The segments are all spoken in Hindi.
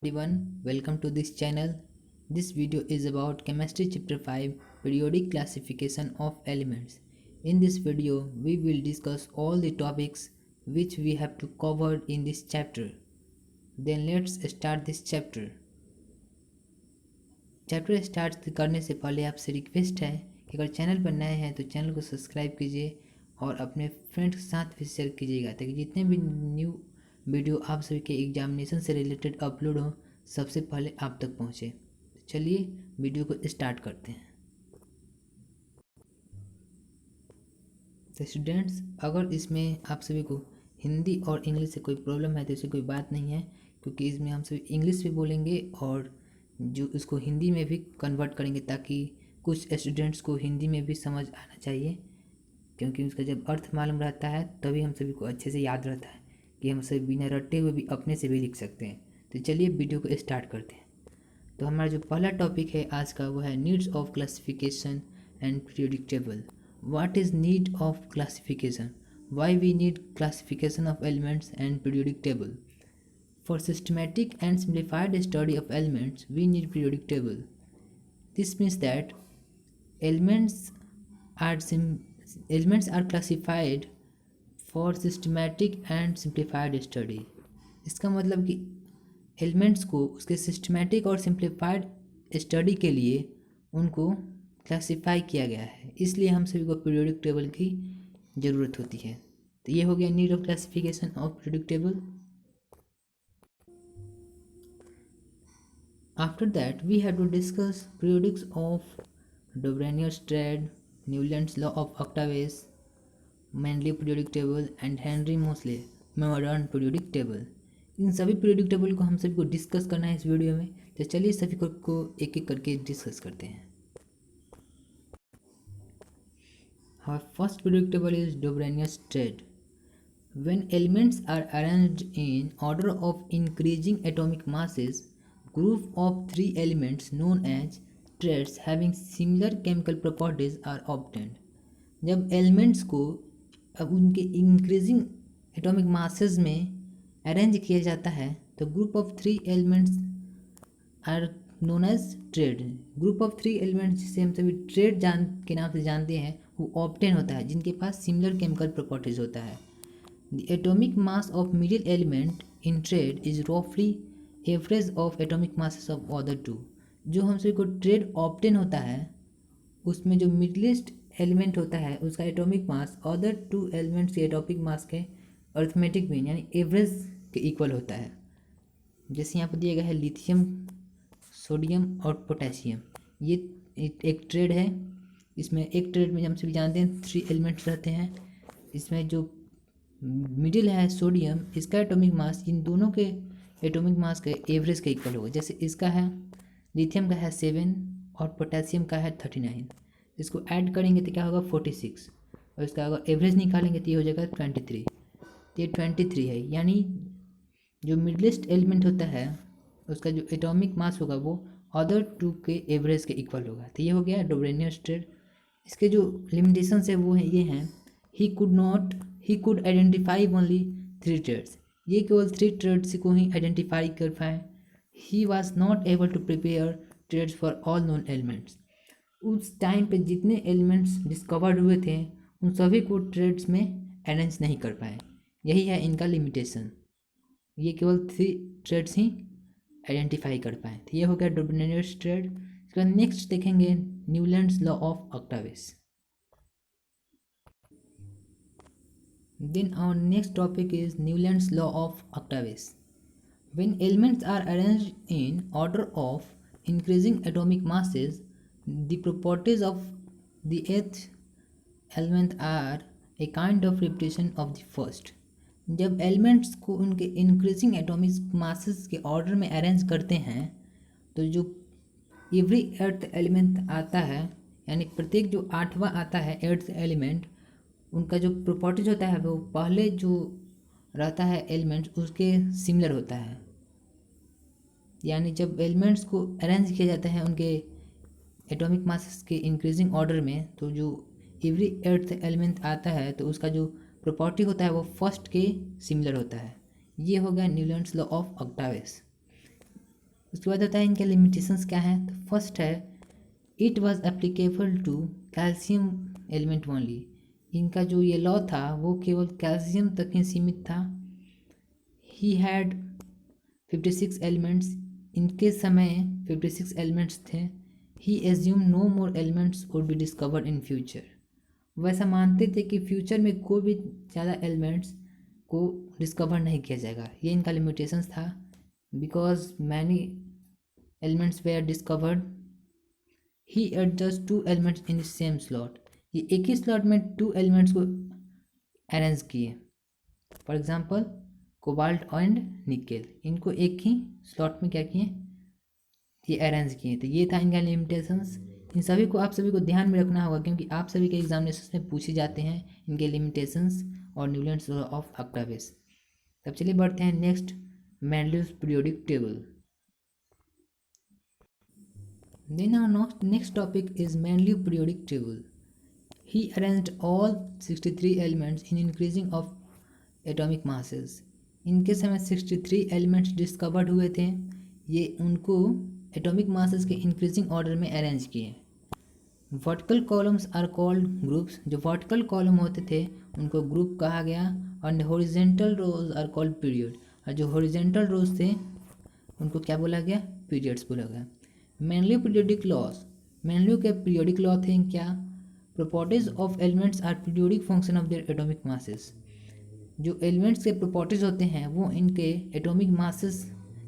Everyone, welcome to this channel. This video is about chemistry chapter 5 periodic classification of elements. In this video, we will discuss all the topics which we have to cover in this chapter. Then let's start this chapter. Chapter start करने से पहले आपसे रिक्वेस्ट है कि अगर चैनल पर नए हैं तो चैनल को सब्सक्राइब कीजिए और अपने फ्रेंड्स के साथ भी शेयर कीजिएगा ताकि जितने भी न्यू वीडियो आप सभी के एग्जामिनेशन से रिलेटेड अपलोड हो सबसे पहले आप तक पहुँचे। चलिए वीडियो को स्टार्ट करते हैं। तो स्टूडेंट्स, अगर इसमें आप सभी को हिंदी और इंग्लिश से कोई प्रॉब्लम है तो इससे कोई बात नहीं है, क्योंकि इसमें हम सभी इंग्लिश भी बोलेंगे और जो इसको हिंदी में भी कन्वर्ट करेंगे ताकि कुछ स्टूडेंट्स को हिंदी में भी समझ आना चाहिए, क्योंकि उसका जब अर्थ मालूम रहता है तभी हम सभी को अच्छे से याद रहता है कि हम सभी बिना रटे हुए भी अपने से भी लिख सकते हैं। तो चलिए वीडियो को स्टार्ट करते हैं। तो हमारा जो पहला टॉपिक है आज का वो है needs of classification and periodic table. What is need of classification? Why we need classification of elements and periodic table? For systematic and simplified study of elements, we need periodic table. This means that elements are classified for systematic and simplified study. इसका मतलब कि एलिमेंट्स को उसके सिस्टमेटिक और सिंप्लीफाइड स्टडी के लिए उनको क्लासिफाई किया गया है, इसलिए हम सभी को पीरियोडिक टेबल की ज़रूरत होती है। तो ये हो गया need of classification of periodic table. After that, we have to discuss periodics of Dobrenius-Strad, Newland's law of octaves, Mendeley periodic table and Henry Moseley modern periodic table. इन सभी पीरियोडिक टेबल को हम सभी को डिस्कस करना है इस वीडियो में। तो चलिए सभी को एक एक करके डिस्कस करते हैं। Our first periodic table is Dobrenius-Strad. When elements are arranged in order of increasing atomic masses, group of three elements known as traits having similar chemical properties are obtained. जब एलिमेंट्स को अब उनके इंक्रीजिंग एटॉमिक मासेस में अरेंज किया जाता है तो group of three elements are known as triad. Group of three elements जिसे हम सभी ट्रेड के नाम से जानते हैं वो ऑब्टेन होता है जिनके पास सिमिलर केमिकल प्रॉपर्टीज होता है। The atomic mass of middle element in triad is रफली average of atomic masses of other two. जो हम सभी को ट्रेड ऑब्टेन होता है उसमें जो मिडलिस्ट एलिमेंट होता है उसका atomic mass other two elements के एटॉमिक मास के अर्थमेटिक मीन यानी एवरेज के इक्वल होता है। जैसे यहाँ पर दिया गया है लिथियम, सोडियम और पोटेशियम, ये एक ट्रेड है। इसमें एक ट्रेड में हम सभी जानते हैं थ्री एलिमेंट्स रहते हैं। इसमें जो मिडिल है सोडियम, इसका एटॉमिक मास इन दोनों के एटॉमिक मास के एवरेज के इक्वल होगा। जैसे इसका है लिथियम का है 7 और पोटेशियम का है 39। इसको ऐड करेंगे तो क्या होगा 46 और इसका अगर एवरेज निकालेंगे तो ये हो जाएगा 23। तो ये 23 है, यानी जो मिडलिस्ट एलिमेंट होता है उसका जो एटॉमिक मास होगा वो अदर टू के एवरेज के इक्वल होगा। तो ये हो गया Dobrenius-Strad। इसके जो लिमिटेशंस है वो है ये हैं, he could identify only three triads. ये केवल थ्री ट्रेड्स को ही आइडेंटिफाई कर पाए। He was not able to prepare triads for all known elements. उस टाइम पे जितने एलिमेंट्स डिस्कवर्ड हुए थे उन सभी को ट्रेड्स में अरेंज नहीं कर पाए, यही है इनका लिमिटेशन। ये केवल थ्री ट्रेड्स ही आइडेंटिफाई कर पाए। तो ये हो गया Dobrenius-Strad। इसका नेक्स्ट देखेंगे Newlands law of octaves. Then our next topic is Newland's law of octaves. When elements are arranged in order of increasing atomic masses, the properties of the eighth element are a kind of repetition of the first. जब एलिमेंट्स को उनके इंक्रीजिंग एटॉमिक मासेस के ऑर्डर में अरेंज करते हैं तो जो एवरी एर्थ एलिमेंट आता है, यानी प्रत्येक जो आठवां आता है एर्थ एलिमेंट, उनका जो प्रॉपर्टीज होता है वो पहले जो रहता है एलिमेंट्स उसके सिमिलर होता है। यानी जब एलिमेंट्स को अरेंज किया जाता है उनके एटॉमिक मासेस के इंक्रीजिंग ऑर्डर में तो जो एवरी एर्थ एलिमेंट आता है तो उसका जो प्रॉपर्टी होता है वो फर्स्ट के सिमिलर होता है। ये हो गया न्यूलैंड्स लॉ ऑफ ऑक्टावेस। उसके बाद होता है इनके लिमिटेशंस क्या हैं। तो फर्स्ट है it was applicable to calcium element only. इनका जो ये लॉ था वो केवल कैल्शियम तक ही सीमित था। He had 56 elements. इनके समय 56 एलिमेंट्स थे। He assume no more elements would be discovered in future. वैसा मानते थे कि फ्यूचर में कोई भी ज़्यादा एलिमेंट्स को डिस्कवर नहीं किया जाएगा। ये इनका लिमिटेशंस था। Because many elements were discovered he adjust 2 elements in the same slot. ये एक ही स्लॉट में 2 एलिमेंट्स को अरेंज किए। For example cobalt and nickel, इनको एक ही स्लॉट में क्या किए, ये अरेंज किए। तो ये था इनका लिमिटेशंस। इन सभी को आप सभी को ध्यान में रखना होगा क्योंकि आप सभी के एग्जामिनेशन में पूछे जाते हैं इनके लिमिटेशंस और न्यूलैंड्स लॉ ऑफ ऑक्टाविस। तब चलिए बढ़ते हैं next, Mendeleev's periodic table. Then our next topic is Mendeleev periodic table. He arranged all 63 elements in increasing of atomic masses. इनके समय 63 एलिमेंट्स डिस्कवर्ड हुए थे। ये उनको एटॉमिक मासेस के इंक्रीजिंग ऑर्डर में अरेंज किए। Vertical columns are called groups. जो वर्टिकल कॉलम होते थे उनको ग्रुप कहा गया। और horizontal rows are called period. और जो हॉरिजेंटल रोज थे उनको क्या बोला गया, पीरियड्स बोला गया। मेनलीव पीरियोडिक लॉज, मेनलीव के पीरियोडिक लॉ थे क्या, properties of elements are periodic function of their atomic masses. जो एलिमेंट्स के प्रॉपर्टीज होते हैं वो इनके एटॉमिक मासेस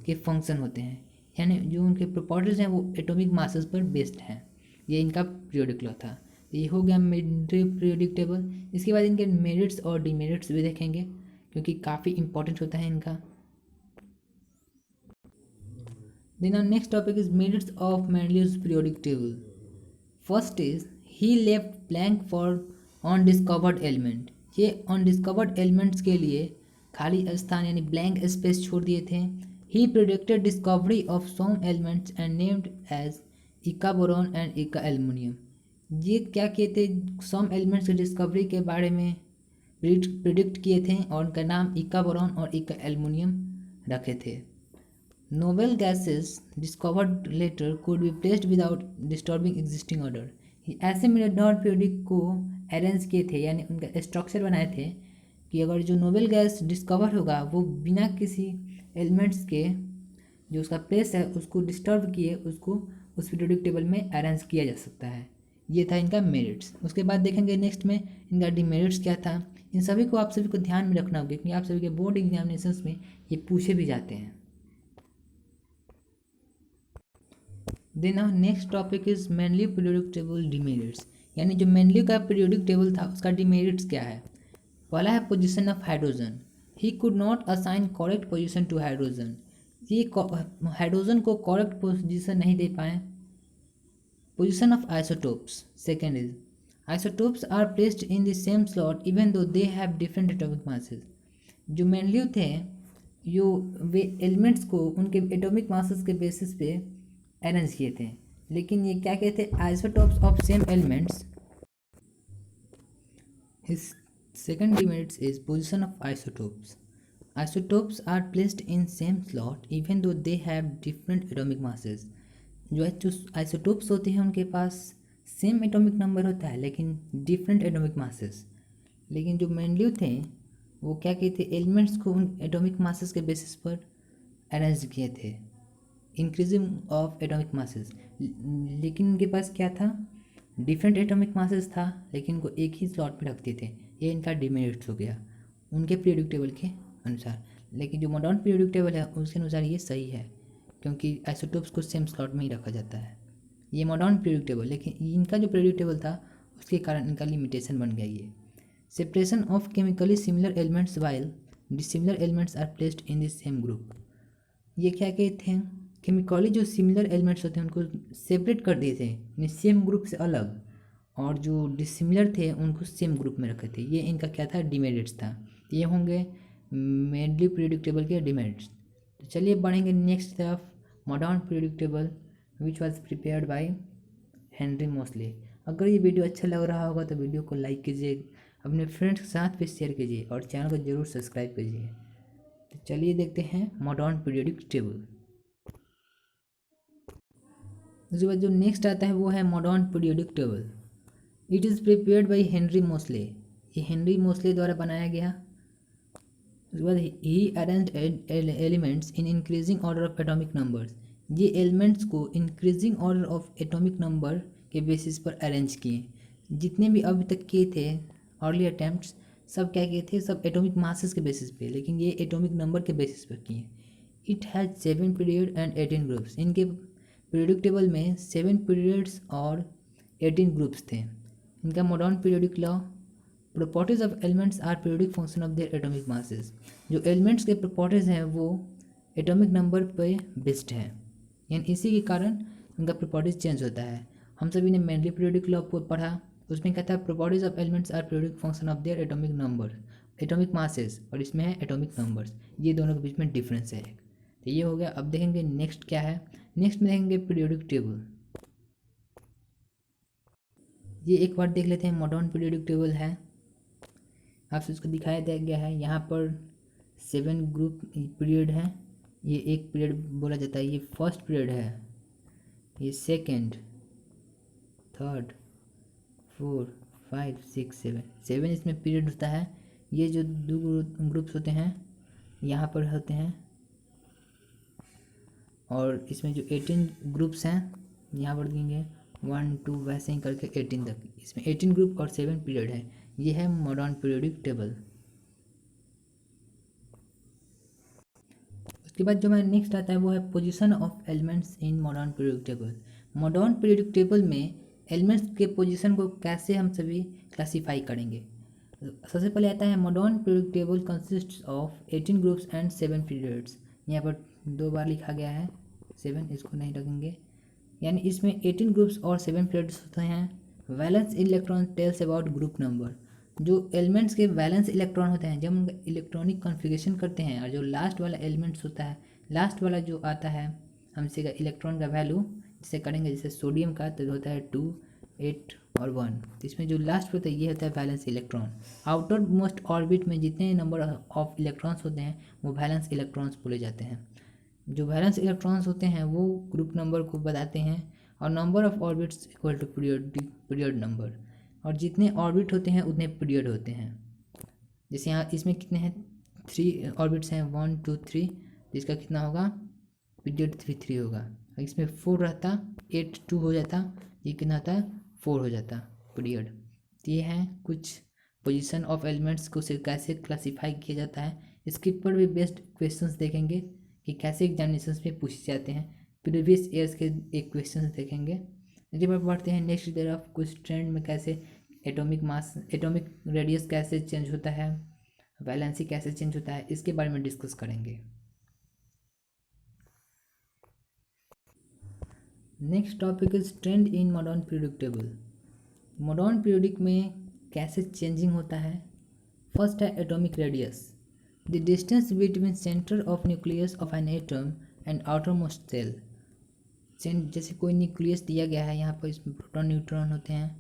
के फंक्शन होते हैं, यानी जो उनके प्रॉपर्टीज हैं वो एटॉमिक मासेस पर बेस्ड हैं। ये इनका पीरियोडिक लॉ था। ये हो गया मेंडलीव पीरियोडिक टेबल। इसके बाद इनके मेरिट्स और डिमेरिट्स भी देखेंगे क्योंकि काफ़ी इंपॉर्टेंट होता है इनका। Then our next topic is merits of Mendeleev's periodic table. First is he left blank for undiscovered element. ये undiscovered elements के लिए खाली स्थान यानी blank space छोड़ दिए थे। He predicted discovery of some elements and named as इक्का बोरॉन एंड इक्का एल्युमिनियम। ये क्या किए थे, some elements की डिस्कवरी के बारे में प्रिडिक्ट किए थे और उनका नाम इक्का बोरॉन और इक्का एल्युमिनियम रखे थे। Novel gases discovered later could be placed without disturbing existing order. ऐसे नॉन पीरियोडिक को अरेंज किए थे, यानी उनका स्ट्रक्चर बनाए थे कि अगर जो नोवेल गैस डिस्कवर होगा वो बिना किसी एलिमेंट्स के जो उसका प्लेस है उसको डिस्टर्ब किए उसको उस पीरियोडिक टेबल में अरेंज किया जा सकता है। ये था इनका मेरिट्स। उसके बाद देखेंगे नेक्स्ट में इनका डिमेरिट्स क्या था। इन सभी को आप सभी को ध्यान में रखना होगा क्योंकि आप सभी के बोर्ड एग्जामिनेशंस में ये पूछे भी जाते हैं। Then our next topic is Mendeleev periodic table demerits, यानी जो मेनलीव का पीरियोडिक टेबल था उसका डिमेरिट्स क्या है। पहला है position of hydrogen. He could not assign correct position to hydrogen. ये हाइड्रोजन को करेक्ट पोजीशन नहीं दे पाए। Position of isotopes, second is isotopes are placed in the same slot even though they have different atomic masses. जो मेनलीव थे यो वे एलिमेंट्स को उनके एटॉमिक मासेस के बेसिस पे अरेंज किए थे, लेकिन ये क्या कहते हैं, isotopes of same elements. His second demerits is position of isotopes. Isotopes are placed in same slot even though they have different atomic masses. जो आइसोटोप्स होते हैं उनके पास सेम एटॉमिक नंबर होता है लेकिन डिफरेंट एटॉमिक मासेस। लेकिन जो मेनलीव थे वो क्या कहते, एलिमेंट्स को उन एटॉमिक मासेस के बेसिस पर अरेंज किए थे, इंक्रीजिंग ऑफ एटॉमिक मासेस। लेकिन उनके पास क्या था, डिफरेंट एटॉमिक मासेस था लेकिन उनको एक ही स्लॉट में रखते थे। ये इनका डिमेरिट्स हो गया उनके पीरियोडिक टेबल के अनुसार। लेकिन जो मॉडर्न पीरियोडिक टेबल है उसके अनुसार ये सही है क्योंकि आइसोटोप्स को सेम स्लॉट में ही रखा जाता है। ये मॉडर्न पीरियोडिक टेबल, लेकिन इनका जो पीरियोडिक टेबल था उसके कारण इनका लिमिटेशन बन गया। ये separation of chemically similar elements while dissimilar elements are placed in the same group. ये क्या कहते हैं, केमिकली जो सिमिलर एलिमेंट्स होते हैं उनको सेपरेट कर दिए थे यानी सेम ग्रुप से अलग, और जो डिसिमिलर थे उनको सेम ग्रुप में रखे थे। ये इनका क्या था, डिमेरिट्स था। ये होंगे मेनलीव पीरियोडिक टेबल के डिमेरिट्स। तो चलिए बढ़ेंगे नेक्स्ट तरफ, modern periodic table which was prepared by Henry Moseley. अगर ये वीडियो अच्छा लग रहा होगा तो वीडियो को लाइक कीजिए, अपने फ्रेंड्स के साथ भी शेयर कीजिए और चैनल को जरूर सब्सक्राइब कीजिए। तो चलिए देखते हैं मॉडर्न पीरियोडिक टेबल। उसके बाद जो नेक्स्ट आता है वो है modern periodic table. It is prepared by Henry Moseley. ये हेनरी मोस्ले द्वारा बनाया गया। उसके बाद he arranged elements in increasing order of atomic numbers. ये एलिमेंट्स को increasing order of atomic number के बेसिस पर अरेंज किए। जितने भी अभी तक किए थे अर्ली अटैम्प्ट्स, सब क्या किए थे, सब एटॉमिक मासेस के बेसिस पे, लेकिन ये एटॉमिक नंबर के बेसिस पर किए। It has 7 period and 18 groups. इनके पीरियोडिक टेबल में 7 पीरियड्स और 18 ग्रुप्स थे। इनका modern periodic law, properties of elements are periodic function of their atomic masses. जो एलिमेंट्स के प्रॉपर्टीज हैं वो एटॉमिक नंबर पे बेस्ड है, यानी इसी के कारण उनका प्रॉपर्टीज चेंज होता है। हम सभी ने मेनली पीरियोडिक लॉ को पढ़ा, उसमें कहता है properties of elements are periodic function of their atomic number, atomic masses, और इसमें है एटॉमिक नंबर्स। ये दोनों के बीच में डिफरेंस है। तो ये हो गया। अब देखेंगे नेक्स्ट क्या है। नेक्स्ट में देखेंगे पीरियोडिक टेबल। ये एक बार देख लेते हैं। मॉडर्न पीरियोडिक टेबल है, आपसे उसको दिखाया दिया गया है। यहाँ पर 7 ग्रुप पीरियड है। ये एक पीरियड बोला जाता है, ये फर्स्ट पीरियड है, ये सेकंड, थर्ड, 4, 5, 6, 7 इसमें पीरियड होता है। ये जो दो ग्रुप्स होते हैं यहाँ पर होते हैं, और इसमें जो 18 ग्रुप्स हैं यहाँ पर देंगे 1, 2 वैसे ही करके 18 तक। इसमें 18 ग्रुप और 7 पीरियड है। ये है मॉडर्न पीरियोडिक टेबल। उसके बाद जो हमारा नेक्स्ट आता है वो है position of elements in modern periodic table. Modern periodic table में एलिमेंट्स के पोजीशन को कैसे हम सभी क्लासीफाई करेंगे। सबसे पहले आता है modern periodic table consist of 18 groups and 7 periods. यहाँ पर 2 बार लिखा गया है 7, इसको नहीं रखेंगे, यानी इसमें 18 ग्रुप्स और 7 पीरियड्स होते हैं। Valence electron tells about group number. जो एलिमेंट्स के वैलेंस इलेक्ट्रॉन होते हैं, जब हम इलेक्ट्रॉनिक कॉन्फ़िगरेशन करते हैं, और जो लास्ट वाला एलिमेंट्स होता है, लास्ट वाला जो आता है हमसे का इलेक्ट्रॉन का वैल्यू, जिसे करेंगे जैसे सोडियम का तो होता है 2, 8 और 1। तो इसमें जो लास्ट होता है ये होता है valence electron. Outer most orbit में जितने नंबर ऑफ इलेक्ट्रॉन्स होते हैं वो वैलेंस इलेक्ट्रॉन्स बोले जाते हैं। जो वैलेंस इलेक्ट्रॉन्स होते हैं वो ग्रुप नंबर को बताते हैं, और number of orbits equal to period number. और जितने ऑर्बिट होते हैं उतने पीरियड होते हैं। जैसे यहाँ इसमें कितने हैं, 3 ऑर्बिट्स हैं, 1, 2, 3, तो इसका कितना होगा, पीरियड 3 होगा। इसमें 4 रहता, 8 2 हो जाता, ये कितना होता है 4 हो जाता पीरियड। तो ये हैं कुछ पोजीशन ऑफ एलिमेंट्स को कैसे क्लासीफाई किया जाता है। इसके ऊपर भी बेस्ड क्वेश्चंस देखेंगे कि कैसे एग्जामिनेशंस में पूछे जाते हैं। प्रीवियस ईयर्स के एक क्वेश्चन देखेंगे। जब आप पढ़ते हैं नेक्स्ट तरफ कुछ ट्रेंड में कैसे एटॉमिक मास, एटॉमिक रेडियस कैसे चेंज होता है, वैलेंसी कैसे चेंज होता है, इसके बारे में डिस्कस करेंगे। Next topic is trend in modern periodic table. Modern periodic में कैसे चेंजिंग होता है। फर्स्ट है atomic radius, the distance between centre of nucleus of an atom and outermost shell. जैसे कोई न्यूक्लियस दिया गया है, यहाँ पर इसमें प्रोटॉन न्यूट्रॉन होते हैं,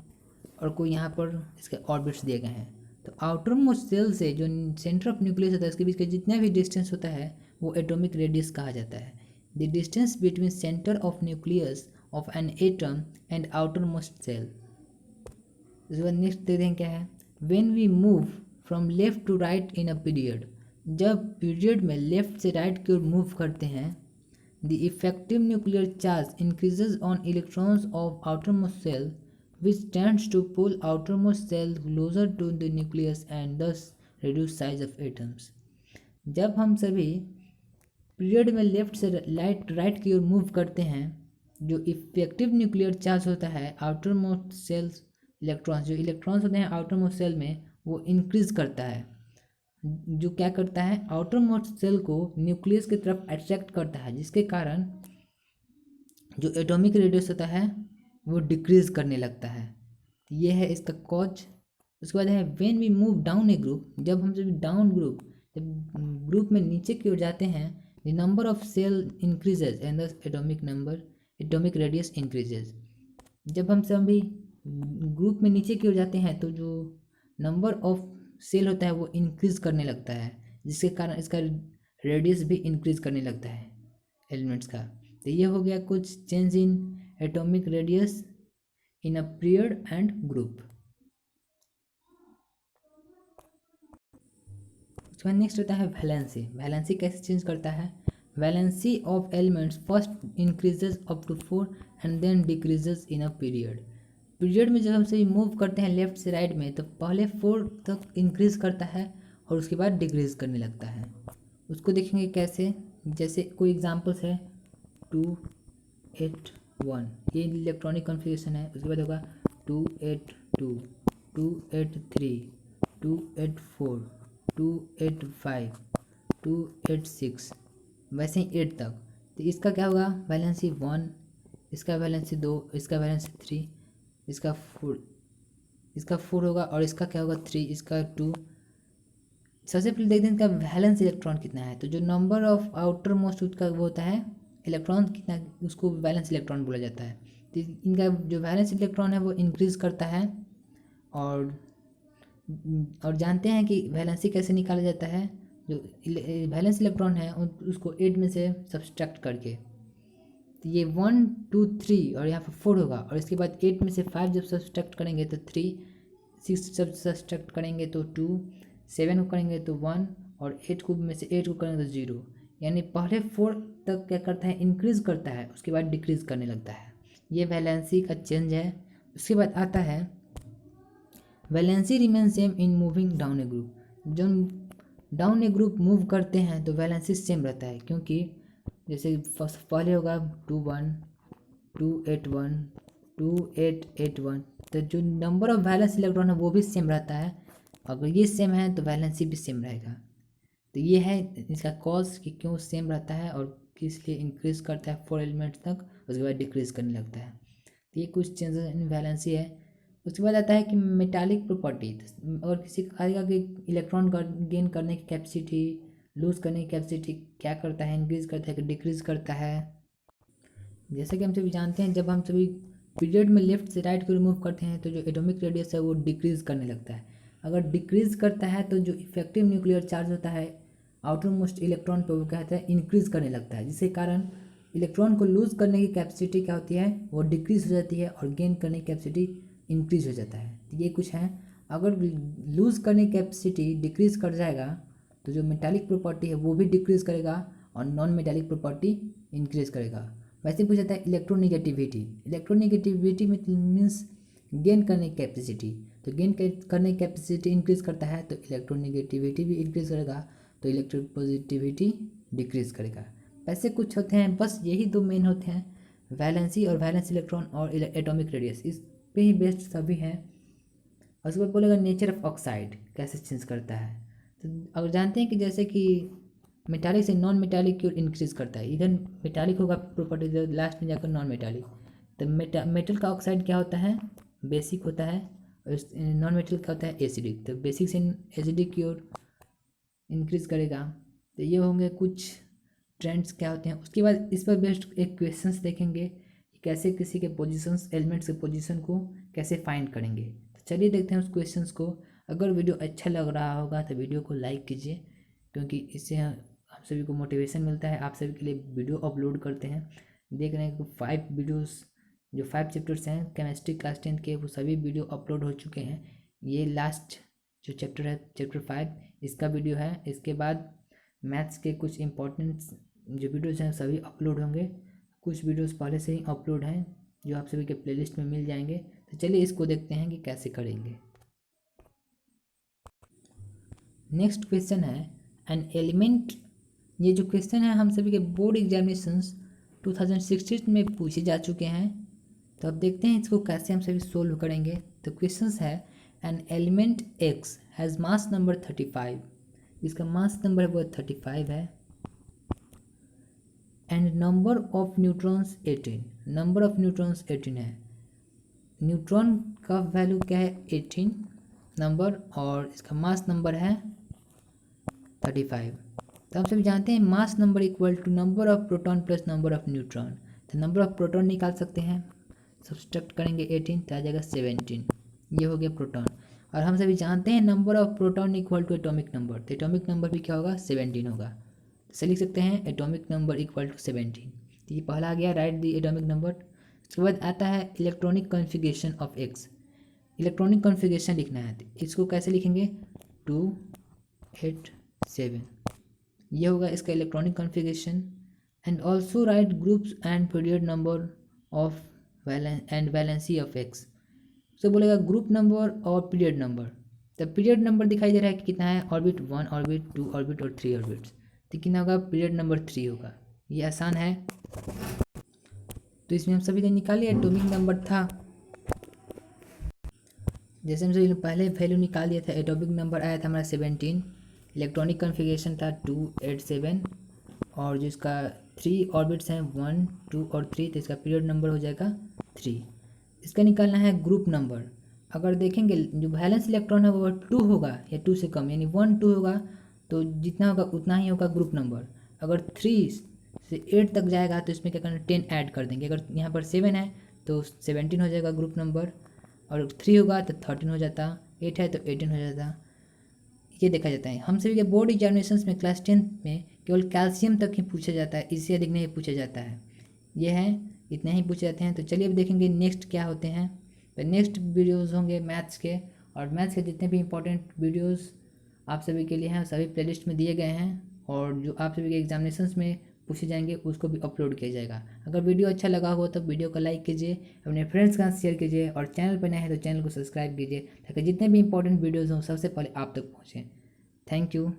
और कोई यहाँ पर इसके ऑर्बिट्स दिए गए हैं। तो आउटर मोस्ट सेल से जो सेंटर ऑफ न्यूक्लियस होता है उसके बीच का जितना भी डिस्टेंस होता है वो एटॉमिक रेडियस कहा जाता है। The distance between centre of nucleus of an atom and outermost shell. इसके बाद नेक्स्ट देखते हैं क्या है। When we move from left to right in a period, जब पीरियड में लेफ्ट से राइट की ओर मूव करते हैं, the effective nuclear charge increases on electrons of outermost cell, which tends to pull outermost cell closer to the nucleus and thus reduce size of atoms। जब हम सभी पीरियड में लेफ्ट से राइट की ओर मूव करते हैं, जो इफेक्टिव न्यूक्लियर चार्ज होता है आउटर मोस्ट सेल्स इलेक्ट्रॉन्स, जो इलेक्ट्रॉन्स होते हैं आउटर मोस्ट सेल में, वो इंक्रीज करता है। जो क्या करता है, आउटर मोस्ट सेल को न्यूक्लियस की तरफ अट्रैक्ट करता है, जिसके कारण जो एटॉमिक रेडियस होता है वो डिक्रीज करने लगता है। ये है इसका कॉज। उसके बाद है when we move down a group, जब हम जब डाउन ग्रुप, जब ग्रुप में नीचे की ओर जाते हैं, the number of shell increases and the atomic radius increases. जब हम सभी ग्रुप में नीचे की ओर जाते हैं तो जो नंबर ऑफ सेल होता है वो इंक्रीज करने लगता है, जिसके कारण इसका रेडियस भी इंक्रीज करने लगता है एलिमेंट्स का। तो ये हो गया कुछ change in atomic radius in a period and group. उसके बाद नेक्स्ट होता है वैलेंसी। वैलेंसी कैसे चेंज करता है? Valency of elements first increases up to 4 and then decreases in a period. Period में जब हम सभी मूव करते हैं लेफ्ट से राइट में, तो पहले 4 तक इंक्रीज करता है और उसके बाद डिक्रीज करने लगता है। उसको देखेंगे कैसे, जैसे कोई एग्जांपल्स है 281, ये इलेक्ट्रॉनिक कॉन्फ़िगरेशन है। उसके बाद होगा 282, 283, 284, 285, 286, वैसे ही 8 तक। तो इसका क्या होगा? वैलेंसी 1, इसका वैलेंसी 2, इसका वैलेंसी 3, इसका 4 होगा, और इसका क्या होगा? 3, इसका 2। सबसे पहले देखते हैं इनका वैलेंस इलेक्ट्रॉन कितना है। तो जो नंबर ऑफ आउटर मोस्ट उसका वो होता है इलेक्ट्रॉन कितना, उसको वैलेंस इलेक्ट्रॉन बोला जाता है। तो इनका जो वैलेंस इलेक्ट्रॉन है वो इंक्रीज करता है। और जानते हैं कि वैलेंसी कैसे निकाला जाता है। जो वैलेंस इलेक्ट्रॉन है उसको 8 में से सब्सट्रैक्ट करके, तो ये 1 2 3 और यहाँ पर 4 होगा, और इसके बाद 8 में से 5 जब सब्सट्रैक्ट करेंगे तो 3, 6 जब सब्सट्रैक्ट करेंगे तो 2, 7 को करेंगे तो 1, और 8 को में से 8 को करेंगे तो 0। यानी पहले 4 तक क्या करता है? इंक्रीज करता है, उसके बाद डिक्रीज करने लगता है। ये वैलेंसी का चेंज है। उसके बाद आता है valency remain same in moving down a group. जब डाउन ए ग्रुप मूव करते हैं तो वैलेंसी सेम रहता है, क्योंकि जैसे पहले होगा 21, 281, 2881, तो जो नंबर ऑफ वैलेंस इलेक्ट्रॉन है वो भी सेम रहता है। अगर ये सेम है तो वैलेंसी भी सेम रहेगा। तो ये है इसका कॉज कि क्यों सेम रहता है और किस लिए इंक्रीज करता है 4 एलिमेंट्स तक, उसके बाद डिक्रीज करने लगता है। तो ये कुछ चेंजेस इन वैलेंसी है। उसके बाद आता है कि मेटालिक प्रॉपर्टी। अगर किसी का कहेगा कि इलेक्ट्रॉन गेन करने की कैपेसिटी, लूज़ करने की कैपेसिटी क्या करता है? इंक्रीज करता है कि डिक्रीज करता है? जैसे कि हम सभी जानते हैं, जब हम सभी पीरियड में लेफ्ट से राइट को रिमूव करते हैं तो जो एटॉमिक रेडियस है वो डिक्रीज करने लगता है। अगर डिक्रीज करता है तो जो इफेक्टिव न्यूक्लियर चार्ज होता है आउटर मोस्ट इलेक्ट्रॉन पर, वो क्या होता है? इंक्रीज करने लगता है, जिसके कारण इलेक्ट्रॉन को लूज़ करने की कैपेसिटी क्या होती है? वो डिक्रीज हो जाती है, और गेन करने की कैपेसिटी इंक्रीज हो जाता है। तो ये कुछ है। अगर लूज़ करने की कैपेसिटी डिक्रीज कर जाएगा तो जो मेटालिक प्रॉपर्टी है वो भी डिक्रीज करेगा, और नॉन मेटालिक प्रॉपर्टी इंक्रीज करेगा। वैसे पूछा जाता है इलेक्ट्रोनिगेटिविटी। इलेक्ट्रोनिगेटिविटी मीन्स गेन करने की कैपेसिटी। तो गेन करने की कैपेसिटी इंक्रीज करता है तो इलेक्ट्रोनिगेटिविटी भी इंक्रीज करेगा, तो इलेक्ट्रोपॉजिटिविटी डिक्रीज करेगा। वैसे कुछ होते हैं, बस यही दो मेन होते हैं, वैलेंसी और वैलेंस इलेक्ट्रॉन और एटॉमिक रेडियस, इस पे ही बेस्ड सभी हैं। और उसके बाद बोलेगा नेचर ऑफ ऑक्साइड कैसे चेंज करता है। तो अगर जानते हैं कि जैसे कि मेटालिक से नॉन मेटालिक की ओर इंक्रीज करता है, इधर मेटालिक होगा प्रॉपर्टी, लास्ट में जाकर नॉन मेटालिक। तो मेटल का ऑक्साइड क्या होता है? बेसिक होता है, और नॉन मेटल का होता है एसिडिक। तो बेसिक से एसिडिक की ओर इंक्रीज करेगा। तो ये होंगे कुछ ट्रेंड्स क्या होते हैं। उसके बाद इस पर बेस्ड एक क्वेश्चंस देखेंगे कि कैसे किसी के पोजीशंस, एलिमेंट्स के पोजीशन को कैसे फाइंड करेंगे। तो चलिए देखते हैं उस क्वेश्चंस को। अगर वीडियो अच्छा लग रहा होगा तो वीडियो को लाइक कीजिए, क्योंकि इससे हम सभी को मोटिवेशन मिलता है। आप सभी के लिए वीडियो अपलोड करते हैं। देख रहे हैं कि 5 वीडियोस, जो 5 चैप्टर्स हैं केमिस्ट्री क्लास 10 के, वो सभी वीडियो अपलोड हो चुके हैं। ये लास्ट जो चैप्टर है, चैप्टर 5, इसका वीडियो है। इसके बाद मैथ्स के कुछ इंपॉर्टेंट जो वीडियोज़ हैं सभी अपलोड होंगे। कुछ वीडियोज़ पहले से ही अपलोड हैं जो आप सभी के प्लेलिस्ट में मिल जाएंगे। तो चलिए इसको देखते हैं कि कैसे करेंगे। नेक्स्ट क्वेश्चन है एन एलिमेंट। ये जो क्वेश्चन है हम सभी के बोर्ड एग्जामिनेशंस 2016 में पूछे जा चुके हैं। तो अब देखते हैं इसको कैसे हम सभी सोल्व करेंगे। तो क्वेश्चन है an element x has mass number 35, जिसका मास नंबर है वो 35 है, and number of neutrons 18, number of neutrons 18 है। न्यूट्रॉन का वैल्यू क्या है? 18 नंबर, और इसका मास नंबर है 35। तो हम सभी जानते हैं mass number equal to number of proton plus number of neutron. तो नंबर ऑफ प्रोटॉन निकाल सकते हैं, सब्सट्रैक्ट करेंगे 18 तो आ जाएगा 17। ये हो गया प्रोटॉन। और हम सभी जानते हैं number of proton equal to atomic number, तो एटॉमिक नंबर भी क्या होगा? 17 होगा। से लिख सकते हैं एटॉमिक नंबर इक्वल टू 17। तो ये पहला आ गया, राइट दी एटॉमिक नंबर। उसके बाद आता है electronic configuration of x. Electronic configuration लिखना है, तो इसको कैसे लिखेंगे 287, ये होगा इसका electronic configuration. And also right groups and period number of valency of x. तो बोलेगा ग्रुप नंबर और पीरियड नंबर। तो पीरियड नंबर दिखाई दे रहा है कि कितना है, ऑर्बिट 1 ऑर्बिट 2 ऑर्बिट और 3 ऑर्बिट्स, तो कितना होगा, पीरियड नंबर 3 होगा। ये आसान है। तो इसमें हम सभी ने निकाल लिया, एटॉमिक नंबर था, जैसे हम सभी पहले वैल्यू निकाल दिया था, एटॉमिक नंबर आया था हमारा 17, इलेक्ट्रॉनिक कॉन्फ़िगरेशन था 287, और जिसका 3 ऑर्बिट्स हैं 1 2 और 3, तो इसका पीरियड नंबर हो जाएगा 3। इसका निकालना है ग्रुप नंबर। अगर देखेंगे जो वैलेंस इलेक्ट्रॉन है वो 2 होगा या 2 से कम, यानी 1 2 होगा, तो जितना होगा उतना ही होगा ग्रुप नंबर। अगर 3 से 8 तक जाएगा तो इसमें क्या करना, 10 ऐड कर देंगे। अगर यहाँ पर 7 है तो 17 हो जाएगा ग्रुप नंबर, और 3 होगा तो 13 हो जाता, 8 है तो 18 हो जाता। ये देखा जाता है। हम सभी के बोर्ड एग्जामिनेशंस में क्लास 10 में केवल कैल्शियम तक ही पूछा जाता है, इससे अधिक नहीं पूछा जाता है। ये है, इतने ही पूछे जाते हैं। तो चलिए अब देखेंगे नेक्स्ट क्या होते हैं। तो नेक्स्ट वीडियोज़ होंगे मैथ्स के, और मैथ्स के जितने भी इंपॉर्टेंट वीडियोज़ आप सभी के लिए हैं सभी प्लेलिस्ट में दिए गए हैं, और जो आप सभी के एग्जामिनेशंस में पूछे जाएंगे उसको भी अपलोड किया जाएगा। अगर वीडियो अच्छा लगा हो तो वीडियो को लाइक कीजिए, अपने फ्रेंड्स के साथ शेयर कीजिए, और चैनल पर नए हैं तो चैनल को सब्सक्राइब कीजिए, ताकि जितने भी इंपॉर्टेंट वीडियोज़ हों सबसे पहले आप तक पहुँचें। Thank you.